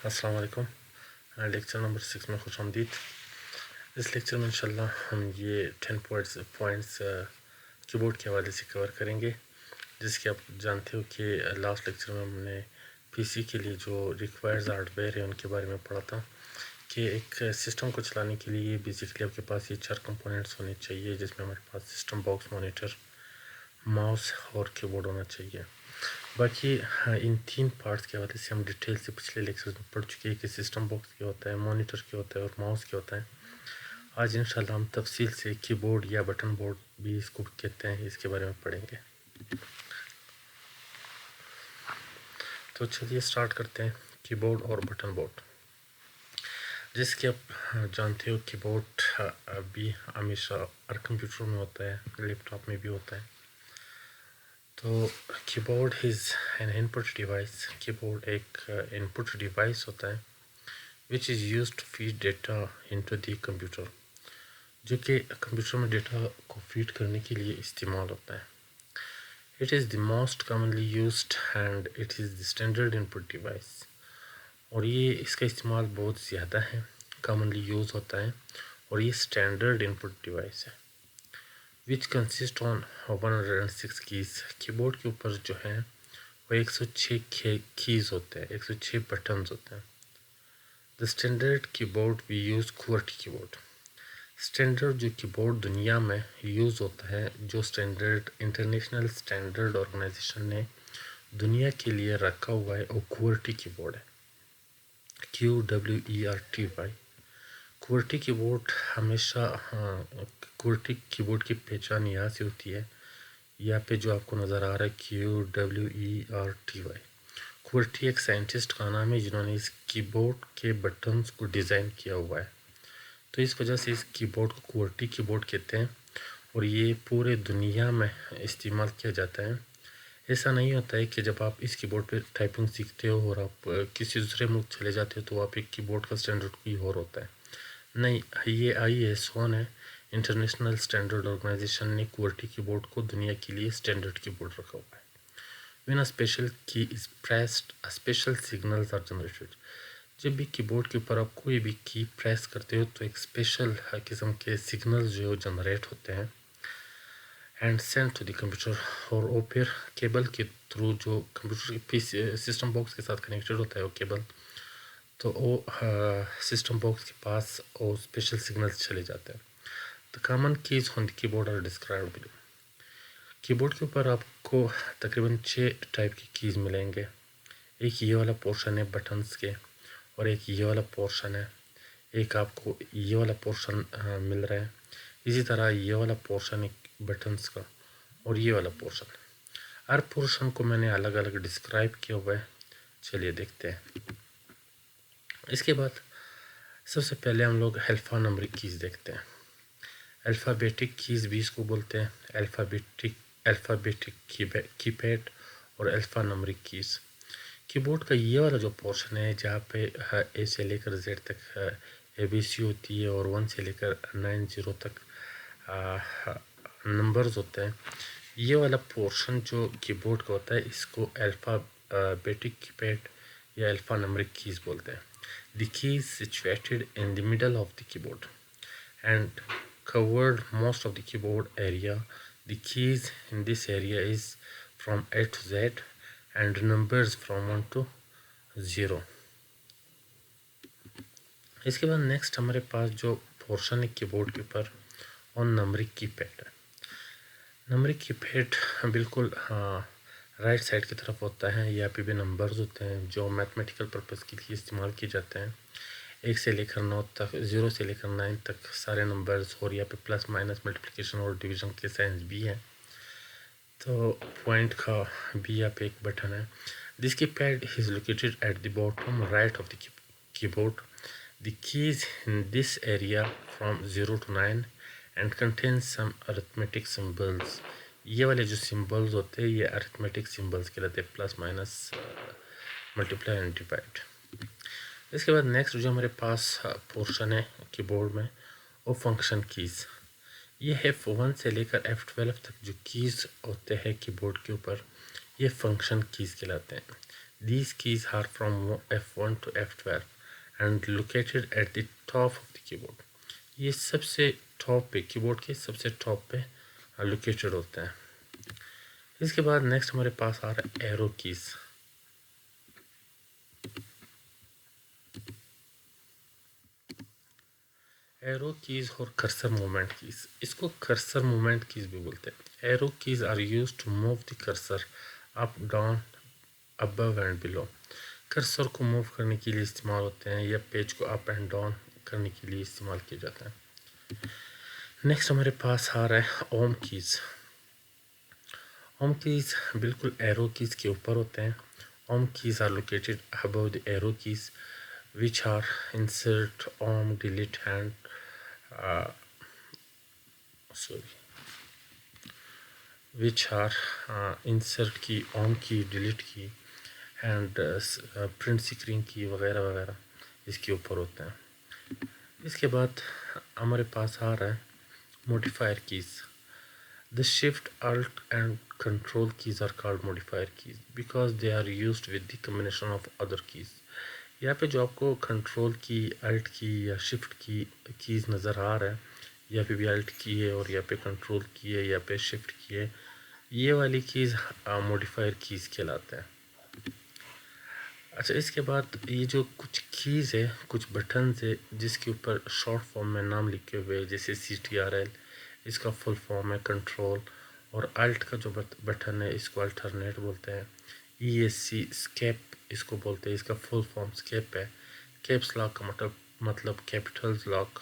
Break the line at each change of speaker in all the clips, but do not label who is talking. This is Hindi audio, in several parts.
अस्सलाम वालेकुम। लेक्चर नंबर 6 में खुशामदीद। इस लेक्चर में इंशाल्लाह हम ये 10 पॉइंट्स कीबोर्ड के हवाले से कवर करेंगे, जिसके आप जानते हो कि लास्ट लेक्चर में हमने पीसी के लिए जो रिक्वायर्ड हार्डवेयर है उनके बारे में पढ़ा था कि एक सिस्टम को चलाने के लिए बेसिकली आपके पास ये 4 कंपोनेंट्स होने चाहिए, जिसमें हमारे पास सिस्टम बॉक्स, मॉनिटर, माउस और कीबोर्ड होना चाहिए। बाकी हाँ, इन 3 पार्ट्स के हवाले से हम डिटेल से पिछले लेक्चर्स में पढ़ चुके हैं कि सिस्टम बॉक्स क्या होता है, मॉनिटर क्या होता है और माउस क्या होता है। आज इंशाल्लाह हम तफसील से कीबोर्ड या बटन बोर्ड भी इसको कहते हैं, इसके बारे में पढ़ेंगे। तो चलिए स्टार्ट करते हैं कीबोर्ड और बटन बोर्ड। जिसके आप जानते हो कीबोर्ड अभी हमेशा हर कंप्यूटर में होता है, लैपटॉप में भी होता है। तो keyboard is an input device. Keyboard एक इनपुट डिवाइस होता है which is used to feed data into the computer, जो कि कंप्यूटर में डेटा को फीड करने के लिए इस्तेमाल होता है। It is the most commonly used and it is the standard input device. और ये इसका इस्तेमाल बहुत ज़्यादा है, कॉमनली यूज़ होता है और ये स्टैंडर्ड इनपुट डिवाइस है। Which consist on 106 keys. Keyboard के ऊपर जो है वो 106 कीज़ होते हैं, 106 बटन्स होते हैं। The standard keyboard we use QWERTY keyboard. Standard जो कीबोर्ड दुनिया में यूज़ होता है, जो स्टैंडर्ड इंटरनेशनल स्टैंडर्ड ऑर्गेनाइजेशन ने दुनिया के लिए रखा हुआ है, वो QWERTY कीबोर्ड है। QWERTY। QWERTY कीबोर्ड हमेशा QWERTY कीबोर्ड की पहचान यहाँ से होती है, यहाँ पे जो आपको नज़र आ रहा है QWERTY। QWERTY एक साइंटिस्ट का नाम है जिन्होंने इस कीबोर्ड के बटन्स को डिज़ाइन किया हुआ है, तो इस वजह से इस कीबोर्ड को QWERTY कीबोर्ड कहते हैं और ये पूरे दुनिया में इस्तेमाल किया जाता है। ऐसा नहीं होता है कि जब आप इस कीबोर्ड पे टाइपिंग सीखते हो और आप किसी दूसरे मुल्क चले जाते हो तो आप एक कीबोर्ड का स्टैंडर्ड कोई और होता है। नहीं, ये ISO है, इंटरनेशनल स्टैंडर्ड ऑर्गेनाइजेशन ने QWERTY कीबोर्ड को दुनिया के लिए स्टैंडर्ड कीबोर्ड रखा हुआ है। When a special key is pressed, a special signals are generated। जब भी कीबोर्ड के ऊपर आप कोई भी की प्रेस करते हो तो एक स्पेशल किस्म के सिग्नल्स जो जनरेट होते हैं and send to the computer, और वो फिर केबल के थ्रू जो कंप्यूटर के सिस्टम बॉक्स के साथ कनेक्टेड होता है वो केबल, तो वो सिस्टम बॉक्स के पास वो स्पेशल सिग्नल्स चले जाते हैं। The common keys on the keyboard are described below. Keyboard के ऊपर आपको तकरीबन 6 टाइप की कीज़ मिलेंगे। एक ये वाला पोर्शन है बटन्स के, और एक ये वाला पोर्शन है, एक आपको ये वाला पोर्शन मिल रहा है, इसी तरह ये वाला पोर्शन है बटन्स का और ये वाला पोर्शन। हर पोर्शन को मैंने अलग अलग डिस्क्राइब किया हुआ है, चलिए देखते हैं। इसके बाद सबसे पहले हम लोग अल्फ़ा नंबरिक कीज़ देखते हैं। अल्फ़ाबेटिक कीज़ भी इसको बोलते हैं, अल्फ़ाबेटिक कीपैड और अल्फ़ा नंबरिक कीज़। कीबोर्ड का ये वाला जो पोर्शन है जहाँ पे ए से लेकर जेड तक ABC होती है और 1 से लेकर 90 तक नंबर्स होते हैं, ये वाला पोर्शन जो कीबोर्ड का होता है इसको अल्फ़ाबेटिक कीपैड या अल्फ़ा नंबरिक कीज़ बोलते हैं। The key is situated in the middle of the keyboard and covered most of the keyboard area. The keys in this area is from A to Z and numbers from 1 to 0। इसके बाद नेक्स्ट हमारे पास जो पोर्शन है कीबोर्ड के ऊपर और नंबरिक कीपैड है। नंबरिक कीपैड बिल्कुल राइट साइड की तरफ होता है, यहाँ पे भी नंबर्स होते हैं जो मैथमेटिकल पर्पज़ के लिए इस्तेमाल किए जाते हैं। 1 से लेकर 9 तक, 0 से लेकर 9 तक सारे नंबर्स, और यहाँ पे प्लस माइनस मल्टीप्लिकेशन और डिवीज़न के साइंस भी हैं। तो पॉइंट का भी यहाँ पे एक बटन है। This keypad is located at the bottom right of the keyboard. The keys in this area from 0 to 9 and contains some arithmetic symbols. ये वाले जो सिम्बल्स होते हैं ये अरिथमेटिक सिम्बल्स कहलाते हैं, plus minus multiply and divide. इसके बाद नेक्स्ट जो हमारे पास पोर्शन है कीबोर्ड में वो फंक्शन कीज़। ये है F1 से लेकर F12 तक जो कीज़ होते हैं कीबोर्ड के ऊपर, ये फंक्शन कीज़ कहलाते हैं। These keys are from F1 to F12 and located at the top of the keyboard. ये सबसे टॉप पे, कीबोर्ड के सबसे टॉप पे लोकेटेड होता है। इसके बाद नेक्स्ट हमारे पास आ रहा है एरो कीज। एरो कीज और कर्सर मूवमेंट कीज, इसको कर्सर मूवमेंट कीज भी बोलते हैं। Arrow keys are used to move the cursor up down above and below. Cursor को मूव करने के लिए इस्तेमाल होते हैं या पेज को अप एंड डाउन करने के लिए इस्तेमाल किया जाता है। नेक्स्ट हमारे पास आ रहा है ओम कीज। ओम कीज बिल्कुल एरो कीज के ऊपर होते हैं। Home keys are located above the arrow keys which are insert, delete and sorry which are insert की, की, delete की and print screen की वगैरह वगैरह इसके ऊपर होते हैं। इसके बाद हमारे पास आ रहा है modifier keys. The shift, alt and control keys are called modifier keys because they are used with the combination of other keys. यहाँ पे जो आपको कंट्रोल की, अल्ट की या शिफ्ट की कीज़ नज़र आ रहा है, यहाँ पे भी अल्ट की है और यहाँ पे कंट्रोल की है, यहाँ पे शिफ्ट की है, ये वाली कीज़ मॉडिफायर कीज़ कहलाते हैं। अच्छा, इसके बाद ये जो कुछ कीज़ है, कुछ बटन है जिसके ऊपर शॉर्ट फॉर्म में नाम लिखे हुए, जैसे CTRL, इसका फुल फॉर्म है कंट्रोल, और अल्ट का जो बटन है इसको अल्टरनेट बोलते हैं। ESC स्केप इसको बोलते हैं, इसका फुल फॉर्म स्केप है। कैप्स लॉक का मतलब कैपिटल्स लॉक,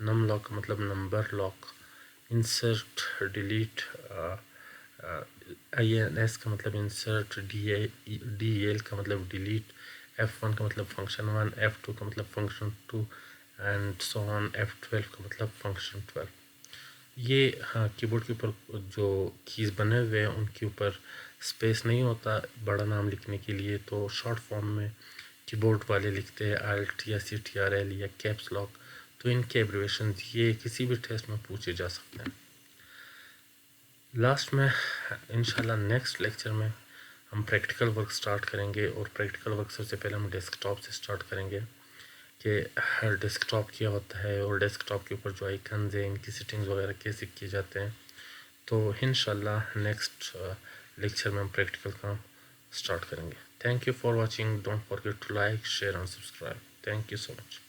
नम लॉक का मतलब number lock, insert, delete, INS का मतलब इंसर्ट, DL का मतलब डिलीट, F1 का मतलब फंक्शन 1, F2 का मतलब function 2 and so on, F12 का मतलब फंक्शन 12। ये हाँ, कीबोर्ड के ऊपर जो कीज़ बने हुए हैं उनके ऊपर स्पेस नहीं होता बड़ा नाम लिखने के लिए, तो शॉर्ट फॉर्म में कीबोर्ड वाले लिखते हैं अल्ट या CTRL या कैप्स लॉक। तो इनके एब्रिवेशन ये किसी भी टेस्ट में पूछे जा सकते हैं। लास्ट में इंशाल्लाह नेक्स्ट लेक्चर में हम प्रैक्टिकल वर्क स्टार्ट करेंगे, और प्रैक्टिकल वर्क सबसे पहले हम डेस्कटॉप से स्टार्ट करेंगे कि हर डेस्कटॉप क्या होता है और डेस्कटॉप के ऊपर जो आइकन्स हैं इनकी सेटिंग्स वगैरह कैसे किए जाते हैं। तो इंशाल्लाह नेक्स्ट लेक्चर में हम प्रैक्टिकल काम स्टार्ट करेंगे। Thank you for watching, don't forget to like, share and subscribe. Thank you so much.